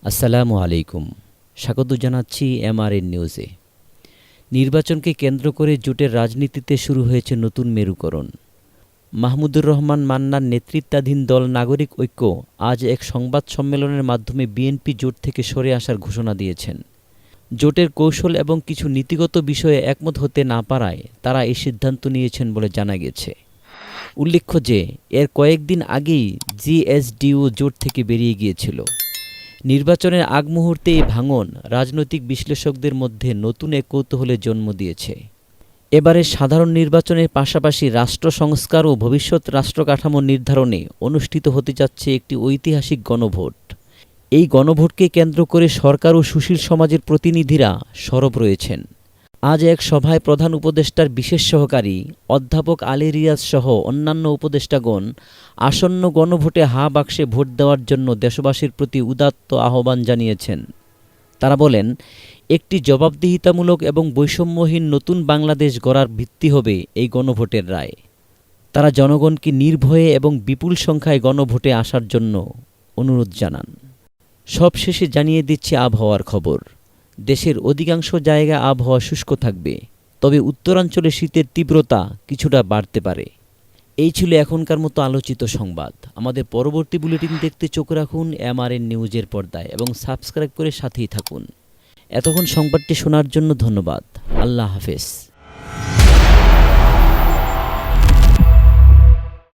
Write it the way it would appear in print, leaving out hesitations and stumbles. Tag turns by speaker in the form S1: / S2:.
S1: আসসালামু আলাইকুম। স্বাগত জানাচ্ছি এমআরএন নিউজে। নির্বাচনকে কেন্দ্র করে জোটের রাজনীতিতে শুরু হয়েছে নতুন মেরুকরণ। মাহমুদুর রহমান মান্নার নেতৃত্বাধীন দল নাগরিক ঐক্য আজ এক সংবাদ সম্মেলনের মাধ্যমে বিএনপি জোট থেকে সরে আসার ঘোষণা দিয়েছেন। জোটের কৌশল এবং কিছু নীতিগত বিষয়ে একমত হতে না পারায় তারা এই সিদ্ধান্ত নিয়েছেন বলে জানা গেছে। উল্লেখ্য যে এর কয়েকদিন আগেই জিএসডিইউ জোট থেকে বেরিয়ে গিয়েছিল। নির্বাচনের আগ মুহূর্তে এই ভাঙন রাজনৈতিক বিশ্লেষকদের মধ্যে নতুন এক কৌতূহলের জন্ম দিয়েছে। এবারে সাধারণ নির্বাচনের পাশাপাশি রাষ্ট্র সংস্কার ও ভবিষ্যৎ রাষ্ট্রকাঠামো নির্ধারণে অনুষ্ঠিত হতে যাচ্ছে একটি ঐতিহাসিক গণভোট। এই গণভোটকে কেন্দ্র করে সরকার ও সুশীল সমাজের প্রতিনিধিরা সরব রয়েছেন। আজ এক সভায় প্রধান উপদেষ্টার বিশেষ সহকারী অধ্যাপক আলী রিয়াজ সহ অন্যান্য উপদেষ্টাগণ আসন্ন গণভোটে হা বাক্সে ভোট দেওয়ার জন্য দেশবাসীর প্রতি উদাত্ত আহ্বান জানিয়েছেন। তারা বলেন, একটি জবাবদিহিতামূলক এবং বৈষম্যহীন নতুন বাংলাদেশ গড়ার ভিত্তি হবে এই গণভোটের রায়। তারা জনগণকে নির্ভয়ে এবং বিপুল সংখ্যায় গণভোটে আসার জন্য অনুরোধ জানান। সবশেষে জানিয়ে দিচ্ছে আবহাওয়ার খবর। দেশের অধিকাংশ জায়গায় আবহাওয়া শুষ্ক থাকবে, তবে উত্তরাঞ্চলে শীতের তীব্রতা কিছুটা বাড়তে পারে। এই ছিল এখনকার মতো আলোচিত সংবাদ। আমাদের পরবর্তী বুলেটিন দেখতে চোখ রাখুন এমআরএন নিউজের পর্দায় এবং সাবস্ক্রাইব করে সাথেই থাকুন। এতক্ষণ সংবাদটি শোনার জন্য ধন্যবাদ। আল্লাহ হাফেজ।